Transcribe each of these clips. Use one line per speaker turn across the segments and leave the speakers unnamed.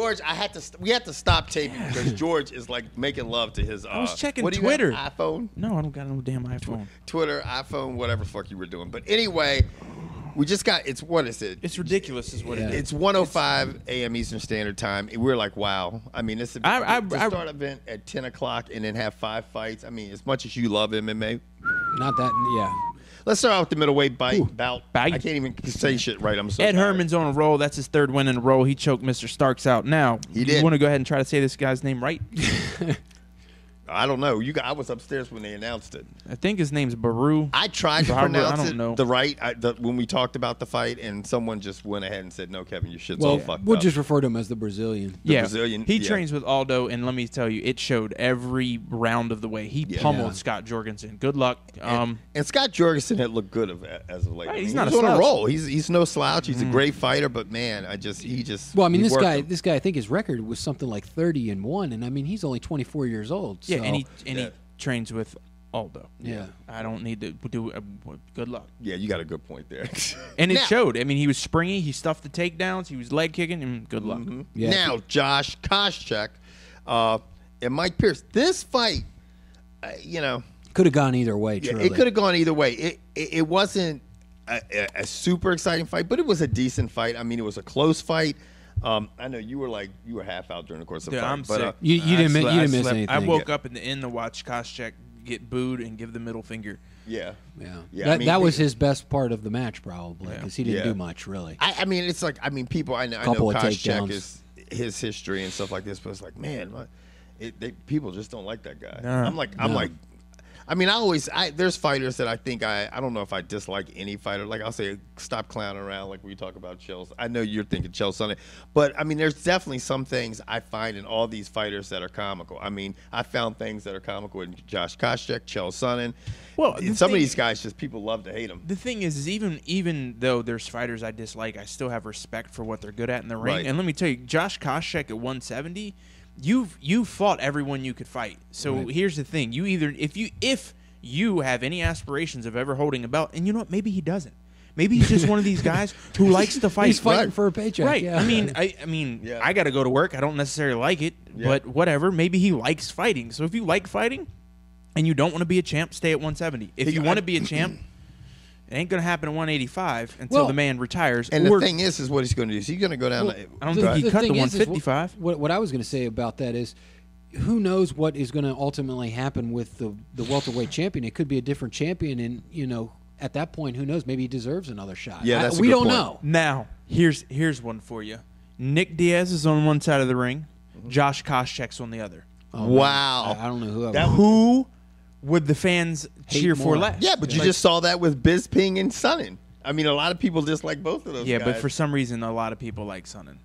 George, we had to stop taping because George is like making love to his.
I was checking
what do
Twitter.
You have, iPhone?
No, I don't got no damn iPhone.
Twitter, iPhone, whatever fuck you were doing. But anyway, we just got. What is it?
It's ridiculous, is what it is.
It's 1:05 a.m. Eastern Standard Time. And we're like, wow. I mean, to start an event at 10 o'clock and then have 5 fights. I mean, as much as you love MMA,
not that. Yeah.
Let's start out with the middleweight bout. I can't even say shit right. I'm so
Ed
tired.
Herman's on a roll. That's his 3rd win in a row. He choked Mr. Starks out. Now, you want to go ahead and try to say this guy's name right?
I don't know. I was upstairs when they announced it.
I think his name's Baru.
I tried to pronounce it when we talked about the fight, and someone just went ahead and said, "No, Kevin, your shit's all fucked up."
We'll just refer to him as the Brazilian.
Brazilian.
He trains with Aldo, and let me tell you, it showed every round of the way. He pummeled Scott Jorgensen. Good luck.
And Scott Jorgensen had looked good as of late.
Right,
I mean,
he's not
on
slouch.
a roll. He's no slouch. He's a great fighter, but man, he just.
Well, I mean, this guy, I think his record was something like 30-1, and I mean, he's only 24 years old. So.
Yeah, and he trains with Aldo.
Yeah.
I don't need to do good luck.
Yeah, you got a good point there.
And it showed. I mean, he was springy. He stuffed the takedowns. He was leg kicking, and good luck.
Mm-hmm. Yeah. Now, Josh Koshcheck and Mike Pierce. This fight,
could have gone either way. Truly.
It could have gone either way. It wasn't a super exciting fight, but it was a decent fight. I mean, it was a close fight. I know you were half out during the course of the fight.
I'm sick.
You didn't miss anything.
I woke up in the end to watch Koscheck get booed and give the middle finger.
Yeah.
That was his best part of the match, probably, because he didn't do much, really.
I mean, it's like, people, I know Koscheck is his history and stuff like this, but it's like, man, people just don't like that guy. I'm like, I mean, there's fighters that I think I don't know if I dislike any fighter. Like, I'll say, stop clowning around like we talk about Chael. I know you're thinking Chael Sonnen. But, I mean, there's definitely some things I find in all these fighters that are comical. I mean, I found things that are comical in Josh Koscheck, Chael Sonnen.
Well,
some of these guys, just people love to hate them.
The thing is even though there's fighters I dislike, I still have respect for what they're good at in the ring. Right. And let me tell you, Josh Koscheck at 170, you fought everyone you could fight. So here's the thing: if you have any aspirations of ever holding a belt, and you know what, maybe he doesn't. Maybe he's just one of these guys who likes to fight.
He's fighting for a paycheck.
Right.
Yeah.
I mean, I got to go to work. I don't necessarily like it, but whatever. Maybe he likes fighting. So if you like fighting, and you don't want to be a champ, stay at 170. If you want to be a champ, it ain't going to happen at 185 until the man retires.
And the thing is what he's going to do. Is he's going to go down.
I don't think he cut to 155.
What I was going to say about that is, who knows what is going to ultimately happen with the welterweight champion? It could be a different champion, and at that point, who knows? Maybe he deserves another shot.
Yeah,
we don't know.
Now, here's one for you. Nick Diaz is on one side of the ring. Josh Koscheck's on the other.
Oh, wow.
I don't know
who would the fans cheer for less?
Yeah, but you just saw that with Bisping and Sonnen. I mean, a lot of people dislike both of those guys.
Yeah, but for some reason, a lot of people like Sonnen.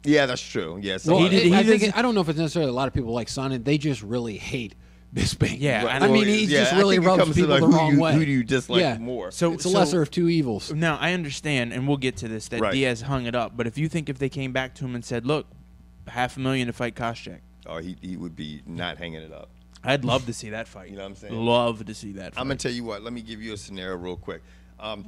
Yeah, that's true. Yes.
Well, I don't know if it's necessarily a lot of people like Sonnen. They just really hate Bisping.
Yeah,
I mean, he just really rubs people the wrong way.
Who do you dislike more?
So it's a lesser of two evils.
Now, I understand, and we'll get to this, that Diaz hung it up. But if they came back to him and said, look, $500,000 to fight Koscheck.
Oh, he would be not hanging it up.
I'd love to see that fight.
You know what I'm saying?
Love to see that fight.
I'm going to tell you what. Let me give you a scenario real quick. I've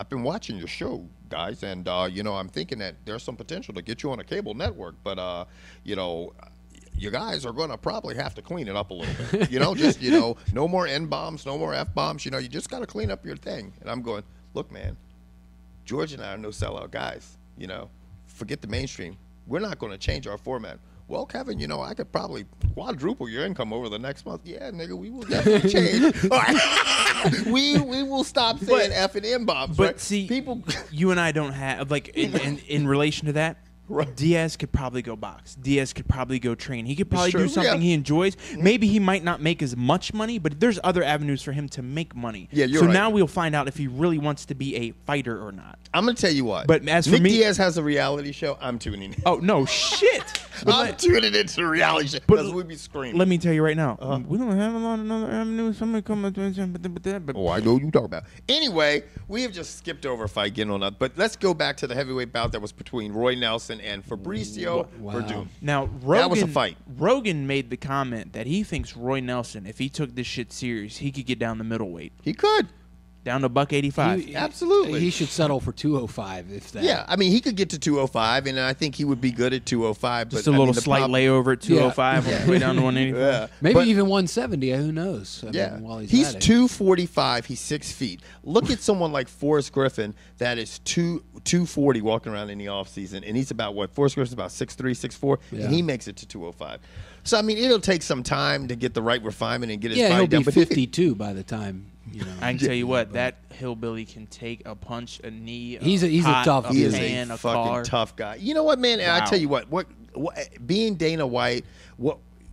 been watching your show, guys, and, I'm thinking that there's some potential to get you on a cable network. But, you guys are going to probably have to clean it up a little bit. No more N-bombs, no more F-bombs. You just got to clean up your thing. And I'm going, look, man, George and I are no sellout guys. Forget the mainstream. We're not going to change our format. Well, Kevin, I could probably quadruple your income over the next month. Yeah, nigga, we will definitely change. All right. we will stop saying F and M bombs.
But see, people, you and I don't have in relation to that.
Right.
Diaz could probably go box. Diaz could probably go train. He could probably do something he enjoys. Maybe he might not make as much money, but there's other avenues for him to make money.
Yeah, you're
so
right.
now we'll find out if he really wants to be a fighter or not.
I'm going to tell you what.
But as for
Nick
me,
Diaz has a reality show. I'm tuning in.
Oh, no, shit.
I'm tuning into the reality show because we'd be screaming.
Let me tell you right now. We don't have a lot of other avenues. Somebody come up
Oh, I know what you talk about. Anyway, we have just skipped over a fight, getting on that. But let's go back to the heavyweight bout that was between Roy Nelson and Fabricio Werdum.
Now,
that was a fight.
Rogan made the comment that he thinks Roy Nelson, if he took this shit serious, he could get down the middleweight.
He could.
down to $185.
Absolutely.
He should settle for 205 if that.
Yeah, I mean, he could get to 205, and I think he would be good at 205.
Just
but,
a little slight layover at 205 on the way down to 185.
Yeah.
Maybe
But-
even 170. Who knows? I mean, while
he's
at it.
245. He's 6 feet. Look at someone like Forrest Griffin that is 240 walking around in the offseason, and he's about what? Forrest Griffin's about 6'3", 6'4", and he makes it to 205. So I mean, it'll take some time to get the right refinement and get his body
he'll
down.
be
But
52 by the time. You know,
I can tell you what, that hillbilly can take a punch, a knee.
He's a
pot,
tough.
A
he is
pan,
a fucking
car.
tough guy. You know what, man?
Wow.
I tell you what, being Dana White,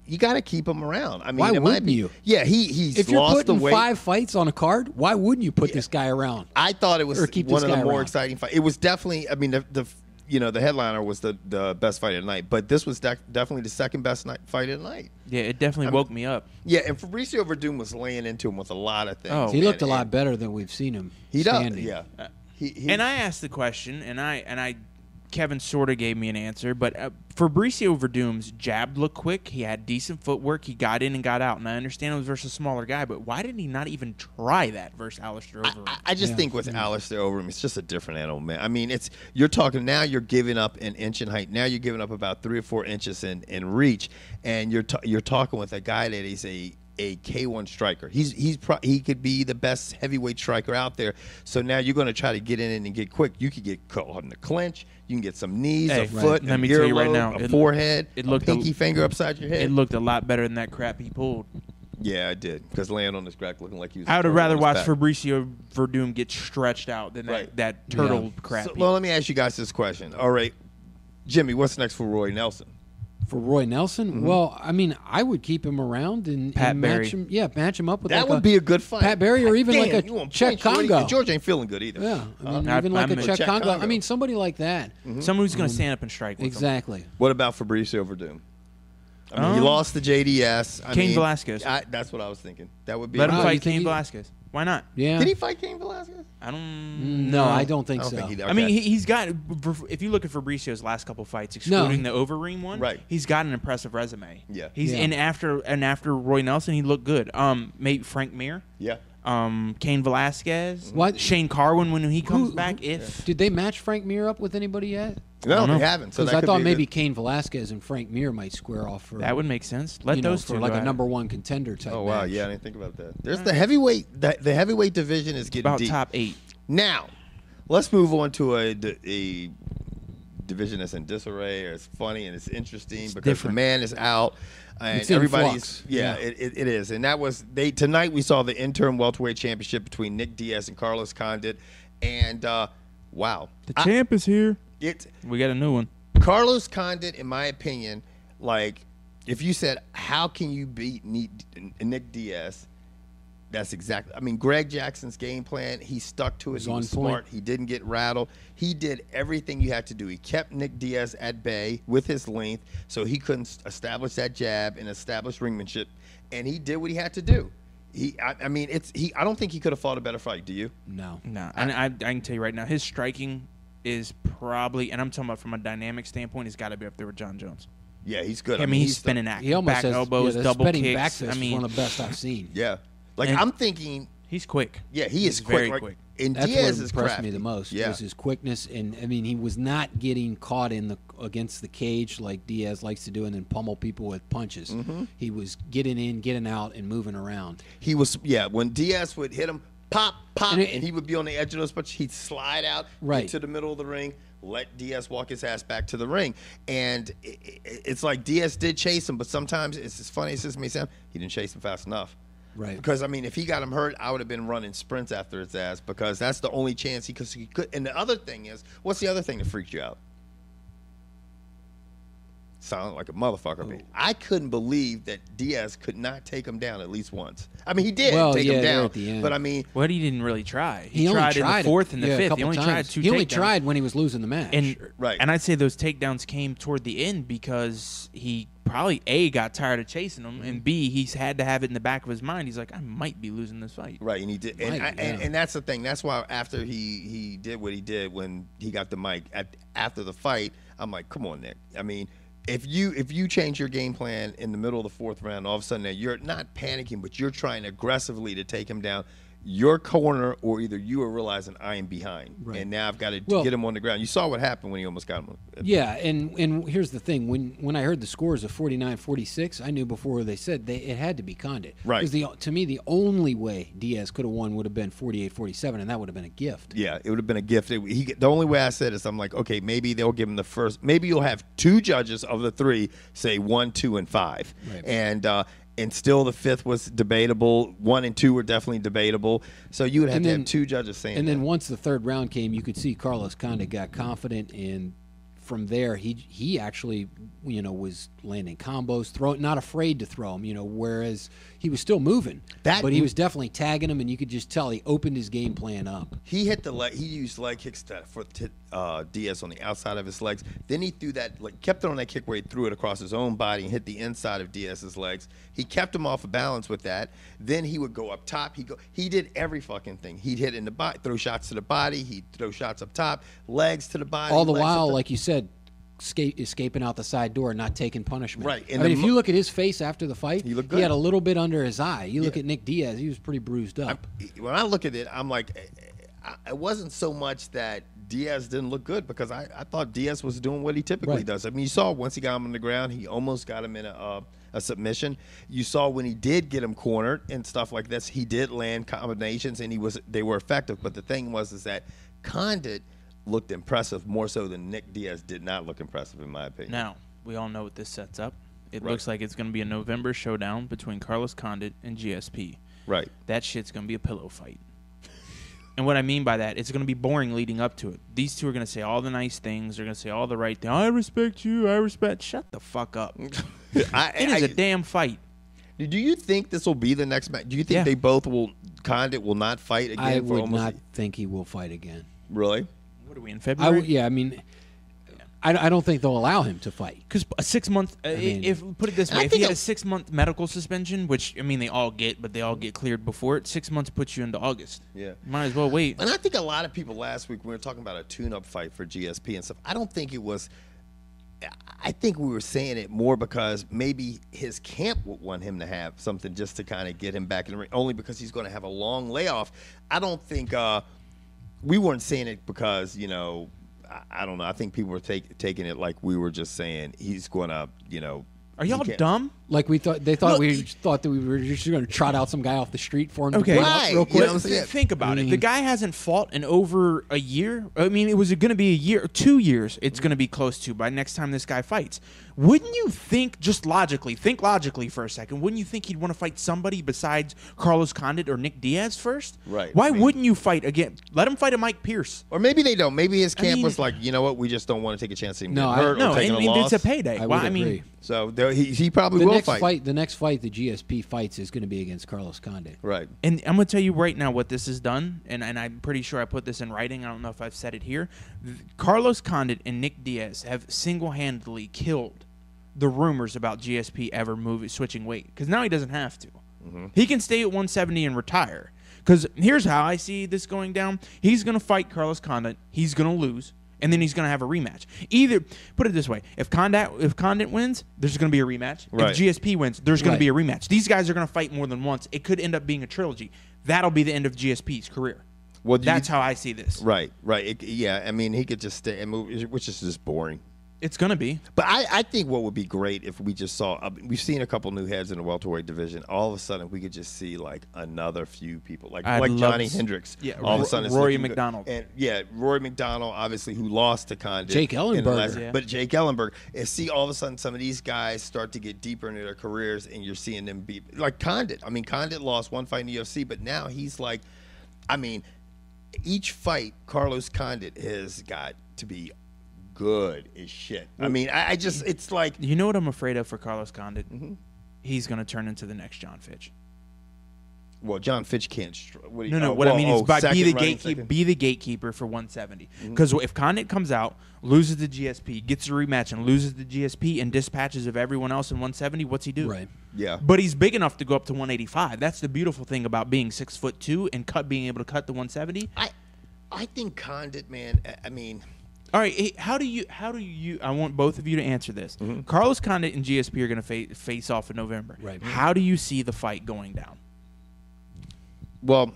you got to keep him around. I mean,
Why
it might
wouldn't
be-
you?
Yeah, he's
if you're
lost the
putting
weight.
5 fights on a card, why wouldn't you put this guy around?
I thought it was
Or keep
one
this
of the
guy
more
around.
exciting fights. It was definitely. I mean, the headliner was the best fight of the night, but this was definitely the second best fight of the night.
Yeah, it definitely woke me up.
Yeah, and Fabricio Werdum was laying into him with a lot of things.
Oh.
He looked a lot
and
better than we've seen him.
He does.
standing.
Yeah. He,
And I asked the question, and I Kevin sort of gave me an answer, but Fabricio Werdum's jab looked quick. He had decent footwork. He got in and got out, and I understand it was versus a smaller guy, but why did he not even try that versus Alistair Overeem?
I just think with Alistair Overeem, it's just a different animal, man. I mean, you're talking now. You're giving up an inch in height. Now you're giving up about 3 or 4 inches in reach, and you're talking with a guy that is a K1 striker. He could be the best heavyweight striker out there. So now you're going to try to get in and get quick. You could get caught in the clinch. You can get some knees, a foot,
let
a
me tell you right
earlobe,
now,
a forehead,
it looked
a pinky finger upside your head.
It looked a lot better than that crap he pulled.
Yeah, I did. Because laying on his back looking like he was.
I would have rather watched
for
Fabricio Werdum get stretched out than that turtle crap.
So, well, let me ask you guys this question. All right, Jimmy, what's next for Roy Nelson?
For Roy Nelson, well, I mean, I would keep him around and
Pat Barry.
match him. Yeah, match him up with
That
like
would be a good fight.
Pat Barry or even
Damn,
like a
you want
Czech
points, Shorty?
Congo.
George ain't feeling good either.
Yeah, I mean,
I-
even like
I'm
a
a
Czech
Czech
Congo.
Congo.
I mean, somebody like that.
Someone who's going to stand up and strike with him.
Exactly.
What about Fabricio Werdum? I mean, he lost to JDS.
Cain Velasquez.
That's what I was thinking. That would be.
Let him
Wow, you
fight
think
Cain
he-
Velasquez. Why not?
Yeah.
Did he fight Cain Velasquez?
I don't.
No, I don't think
I don't
so.
think he did.
I mean,
Okay.
he's got. If you look at Fabricio's last couple fights, excluding the Overeem one,
Right.
he's got an impressive resume.
Yeah.
He's
Yeah.
after Roy Nelson, he looked good. Maybe Frank Mir,
Yeah.
Cain Velasquez,
What?
Shane Carwin when he comes
Who-
back. If
Did they match Frank Mir up with anybody yet?
No,
don't know.
they haven't. So
Because
that
I
could
thought
be
maybe
good.
Cain Velasquez and Frank Mir might square off for
that would make sense. Let those
for
two
like
go
a
at it.
number one contender type.
Oh wow,
match.
yeah, I didn't think about that. There's the heavyweight. The heavyweight division is getting
About
deep.
top 8.
Now, let's move on to a division that's in disarray. Or it's funny and it's interesting because
different.
the man is out and
It's in
everybody's
flux.
yeah. It is, and that was tonight. We saw the interim welterweight championship between Nick Diaz and Carlos Condit, and wow,
The champ is here.
it
We got a new one.
Carlos Condit, in my opinion, like if you said how can you beat Nick Diaz. That's exactly. I mean, Greg Jackson's game plan. He stuck to it.
Was
He
on
was
point.
smart. He didn't get rattled. He did everything you had to do. He kept Nick Diaz at bay with his length, so he couldn't establish that jab and establish ringmanship. And he did what he had to do. I mean, I don't think he could have fought a better fight. Do you?
No.
No, and I can tell you right now, his striking is probably, and I'm talking about from a dynamic standpoint, has got to be up there with John Jones.
Yeah, he's good.
I mean, he's spinning
He almost
back
has
elbows,
the
double
spinning
kicks.
back fist
I
is
mean,
one of the best I've seen.
Yeah, like
And-
I'm thinking.
he's quick.
Yeah, he is
He's very
quick.
quick.
And
That's
Diaz
what
is
impressed
crafty.
me the most
Yeah.
was his quickness, and I mean he was not getting caught against the cage like Diaz likes to do, and then pummel people with punches.
Mm-hmm.
He was getting in, getting out, and moving around.
He was, yeah, when Diaz would hit him, pop,
And
and,
it-
he would be on the edge of those punches. He'd slide out
Right.
into the middle of the ring, let Diaz walk his ass back to the ring. And it's like Diaz did chase him, but sometimes it's as funny as this may sound, he didn't chase him fast enough.
Right.
Because, I mean, if he got him hurt, I would have been running sprints after his ass because that's the only chance he could. And the other thing is, what's the other thing that freaked you out? Sounded like a motherfucker. Man. I couldn't believe that Diaz could not take him down at least once. I mean, he did
Well,
take
yeah,
him
there
down,
at the end.
but I mean,
What he didn't really try.
He only
tried in the
it,
fourth and the
yeah, a
fifth. He
couple
only
times.
tried 2
He only
takedowns.
tried when he was losing the match.
And
Right.
and I'd say those takedowns came toward the end because he probably A, got tired of chasing him, and B, he's had to have it in the back of his mind. He's like, I might be losing this fight.
right, and he did, and,
Right, yeah.
and that's the thing. That's why after he did what he did when he got the mic after the fight, I'm like, come on, Nick. I mean, if you change your game plan in the middle of the fourth round, all of a sudden now you're not panicking, but you're trying aggressively to take him down. your corner, or either you are realizing I am behind, and now I've got to get him on the ground. You saw what happened when he almost got him.
Yeah, and here's the thing: when I heard the scores of 49-46, I knew before they said it had to be Condit.
Right.
Because to me, the only way Diaz could have won would have been 48-47, and that would have been a gift.
Yeah, it would have been a gift. The only way I said is I'm like, okay, maybe they'll give him the first. Maybe you'll have 2 judges of the 3 say 1, 2, and 5, and still the 5th was debatable. 1 and 2 were definitely debatable. So you would have to have 2 judges saying
And
that.
then once the 3rd round came, you could see Carlos Condit got confident, and from there he actually was landing combos, not afraid to throw them. Whereas he was still moving, but he was definitely tagging him, and you could just tell he opened his game plan up.
He hit the leg. He used leg kicks for Diaz on the outside of his legs. Then he threw that, kept it on that kick where he threw it across his own body and hit the inside of Diaz's legs. He kept him off of balance with that. Then he would go up top. He did every fucking thing. He'd hit in the body, throw shots to the body. He'd throw shots up top, legs to the body.
All the while, like you said, escaping out the side door, not taking punishment.
Right.
And if you look at his face after the fight,
he looked good.
He had a little bit under his eye. You look at Nick Diaz; he was pretty bruised up.
When I look at it, I'm like, it wasn't so much that Diaz didn't look good, because I thought Diaz was doing what he typically does. I mean, you saw once he got him on the ground, he almost got him in a submission. You saw when he did get him cornered and stuff like this, he did land combinations, and they were effective. But the thing was that Condit looked impressive more so than Nick Diaz did not look impressive, in my opinion.
Now, we all know what this sets up. It looks like it's going to be a November showdown between Carlos Condit and GSP.
Right.
That shit's going to be a pillow fight. And what I mean by that, it's going to be boring leading up to it. These two are going to say all the nice things. They're going to say all the right things. I respect you. I respect. Shut the fuck up. It is a damn fight.
Do you think this will be the next match? Do you think they both will? Condit will not fight again?
I would not think he will fight again.
Really?
What are we in February?
I mean, I don't think they'll allow him to fight.
Because a 6 month, if put it this way, if he had a 6 month medical suspension, which I mean they all get, but they all get cleared before it, 6 months puts you into August.
Yeah,
might as well wait.
And I think a lot of people last week, when we were talking about a tune-up fight for GSP and stuff, I don't think it was. I think we were saying it more because maybe his camp would want him to have something just to kind of get him back in the ring, only because he's going to have a long layoff. I don't think we weren't saying it because, I don't know. I think people were taking it like we were just saying he's going to,
Are y'all dumb?
Like we thought that we were just going to trot out some guy off the street for him to
Okay,
beat up real quick.
Think about it. The guy hasn't fought in over a year. I mean, it was going to be a year, 2 years. It's going to be close to by next time this guy fights. Wouldn't you think, just logically, think logically for a second, wouldn't you think he'd want to fight somebody besides Carlos Condit or Nick Diaz first?
Right.
Why wouldn't you fight again? Let him fight a Mike Pierce.
Or maybe they don't. Maybe his camp was like, you know what, we just don't want to take a chance of him getting hurt or taking a loss.
It's a payday.
I agree.
So he probably will fight.
The next fight the GSP fights is going to be against Carlos Condit.
Right.
And I'm going to tell you right now what this has done, and I'm pretty sure I put this in writing. I don't know if I've said it here. Carlos Condit and Nick Diaz have single-handedly killed the rumors about GSP ever switching weight, because now he doesn't have to. Mm-hmm. He can stay at 170 and retire. Because here's how I see this going down. He's going to fight Carlos Condit. He's going to lose. And then he's going to have a rematch. Either, put it this way, if Condit wins, there's going to be a rematch. Right. If GSP wins, there's going to be a rematch. These guys are going to fight more than once. It could end up being a trilogy. That'll be the end of GSP's career. Well, that's how I see this.
Right. I mean, he could just stay and move, which is just boring.
It's going to be.
But I think what would be great if we just saw, we've seen a couple new heads in the welterweight division. All of a sudden, we could just see like another few people, like Johnny Hendricks.
Yeah,
all of a sudden,
Rory McDonald.
And Rory McDonald, obviously, who lost to Condit.
Jake Ellenberger.
But Jake Ellenberger. And see, all of a sudden, some of these guys start to get deeper into their careers, and you're seeing them be like Condit. I mean, Condit lost one fight in the UFC, but now he's like, I mean, each fight, Carlos Condit has got to be good as shit. I mean, I just, it's like...
You know what I'm afraid of for Carlos Condit? Mm-hmm. He's going to turn into the next John Fitch.
Well, John Fitch can't...
What I mean is be the gatekeeper for 170. Because if Condit comes out, loses the GSP, gets a rematch and loses the GSP and dispatches of everyone else in 170, what's he do?
Right.
Yeah.
But he's big enough to go up to 185. That's the beautiful thing about being 6'2" and being able to cut the 170.
I think Condit, man, I mean...
All right, how do you? I want both of you to answer this. Mm-hmm. Carlos Condit and GSP are going to face off in November.
Right.
How do you see the fight going down?
Well,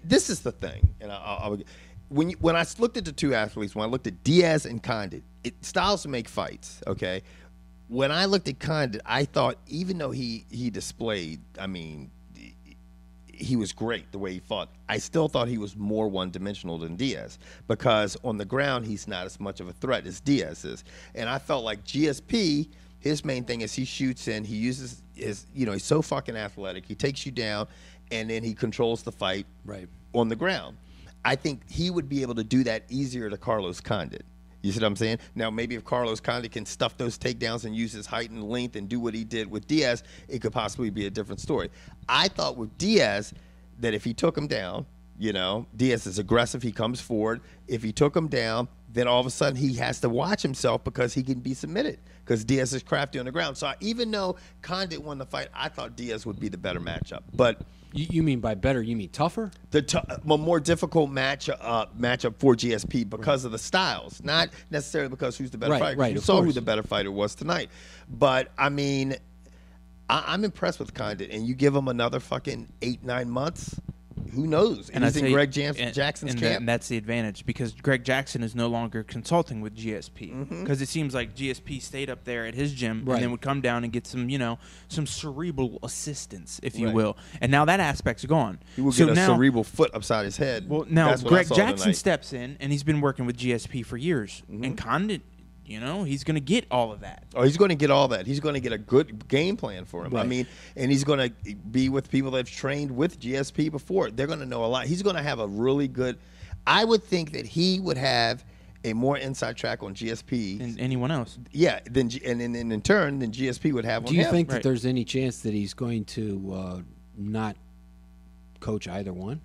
this is the thing, and when I looked at the two athletes, when I looked at Diaz and Condit, styles make fights, okay? When I looked at Condit, I thought even though he displayed, I mean, he was great the way he fought, I still thought he was more one-dimensional than Diaz because on the ground he's not as much of a threat as Diaz is. And I felt like GSP, his main thing is he shoots in, he uses his, he's so fucking athletic, he takes you down, and then he controls the fight on the ground. I think he would be able to do that easier to Carlos Condit. You see what I'm saying? Now, maybe if Carlos Condit can stuff those takedowns and use his height and length and do what he did with Diaz, it could possibly be a different story. I thought with Diaz that if he took him down, Diaz is aggressive, he comes forward. If he took him down, then all of a sudden he has to watch himself because he can be submitted because Diaz is crafty on the ground. So even though Condit won the fight, I thought Diaz would be the better matchup. But
you mean by better, you mean tougher?
A more difficult matchup for GSP because of the styles, not necessarily because who's the better fighter.
Right,
you saw who the better fighter was tonight. But, I mean, I'm impressed with Condit. And you give him another fucking 8-9 months, who knows? And he's in Greg Jackson's camp.
And that's the advantage because Greg Jackson is no longer consulting with GSP because it seems like GSP stayed up there at his gym and then would come down and get some, some cerebral assistance, if you will. And now that aspect's gone.
He will get a cerebral foot upside his head.
Well, now Greg Jackson steps in and he's been working with GSP for years. And Condit, he's going to get all of that.
Oh, he's going to get all that. He's going to get a good game plan for him. Right. I mean, and he's going to be with people that have trained with GSP before. They're going to know a lot. He's going to have a really good – I would think that he would have a more inside track on GSP.
Than anyone else.
Yeah, and in turn, then GSP would have on him.
Do you think that there's any chance that he's going to not coach either one?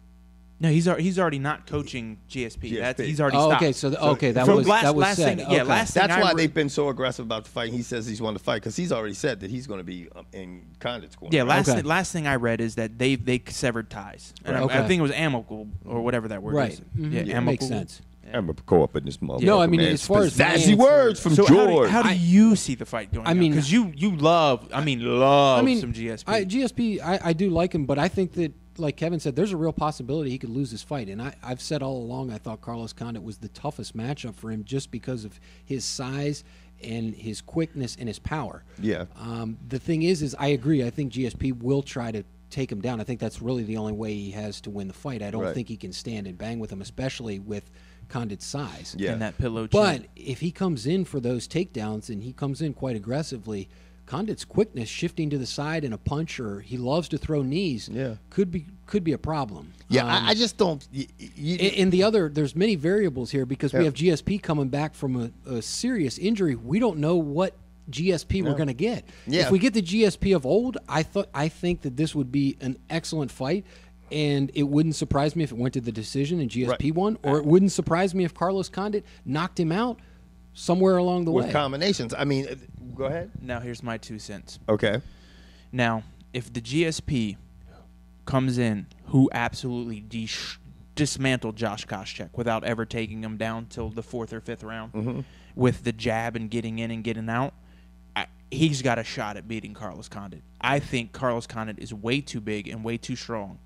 No, he's already not coaching GSP. He's already stopped.
Okay, that was said.
Last thing
that's why they've been so aggressive about the fight. He says he's wanted to fight because he's already said that he's going to be in Condit's corner.
Yeah, last thing I read is that they severed ties. And I think it was amicable or whatever that word is.
Mm-hmm. Yeah, amicable. Makes sense.
I'm a co-op in this motherfucker.
No, I mean, as far as
sassy words from George.
How do you see the fight going? I mean, because you love some GSP.
GSP, I do like him, but I think that, like Kevin said, there's a real possibility he could lose this fight. And I've said all along I thought Carlos Condit was the toughest matchup for him just because of his size and his quickness and his power.
Yeah.
The thing is I agree. I think GSP will try to take him down. I think that's really the only way he has to win the fight. I don't think he can stand and bang with him, especially with Condit's size.
Yeah.
And that pillow chin.
But if he comes in for those takedowns and he comes in quite aggressively, Condit's quickness shifting to the side and a punch, or he loves to throw knees, could be a problem.
Yeah, I just don't.
And there's many variables here because we have GSP coming back from a serious injury. We don't know what GSP we're going to get.
Yeah.
If we get the GSP of old, I think that this would be an excellent fight. And it wouldn't surprise me if it went to the decision and GSP won, or it wouldn't surprise me if Carlos Condit knocked him out somewhere along the way.
With combinations. I mean, go ahead.
Now, here's my 2 cents.
Okay.
Now, if the GSP comes in who absolutely dismantled Josh Koshcheck without ever taking him down till the 4th or 5th round with the jab and getting in and getting out, he's got a shot at beating Carlos Condit. I think Carlos Condit is way too big and way too strong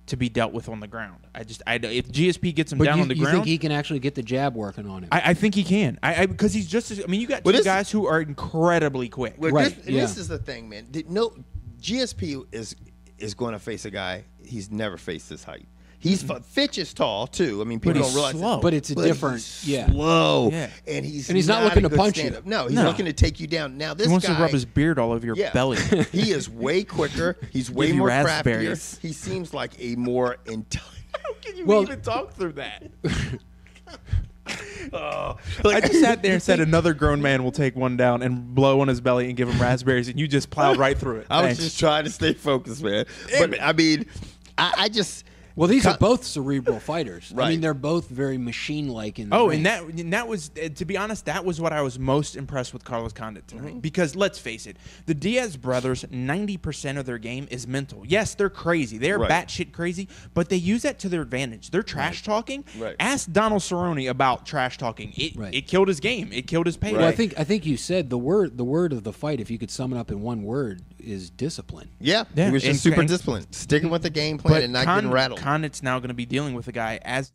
to be dealt with on the ground. If GSP gets him down on the ground,
you think he can actually get the jab working on him?
I think he can. Because he's just. You got two guys who are incredibly quick.
This is the thing, man. GSP is going to face a guy he's never faced this height. Fitch is tall too. I mean, people don't realize
slow.
But it's a different,
slow.
Yeah.
And he's
not looking to punch you.
No, he's looking to take you down. Now this
he wants
guy
to rub his beard all over your belly.
He is way quicker. He's way more craftier. He seems like a more intelligent. How can you even talk through that?
I just sat there and said another grown man will take one down and blow on his belly and give him raspberries, and you just plowed right through it.
I was just trying to stay focused, man. But I mean, I just.
Well, these are both cerebral fighters. Right. I mean, they're both very machine-like in the ring.
And that was, to be honest, that was what I was most impressed with Carlos Condit tonight. Because let's face it, the Diaz brothers, 90% of their game is mental. Yes, they're crazy. They're batshit crazy, but they use that to their advantage. They're trash talking.
Right.
Ask Donald Cerrone about trash talking. It killed his game. It killed his payday.
Well, I think you said the word of the fight, if you could sum it up in one word, is discipline.
Yeah. He was just super disciplined, sticking with the game plan and not getting rattled.
Condit's now going to be dealing with a guy as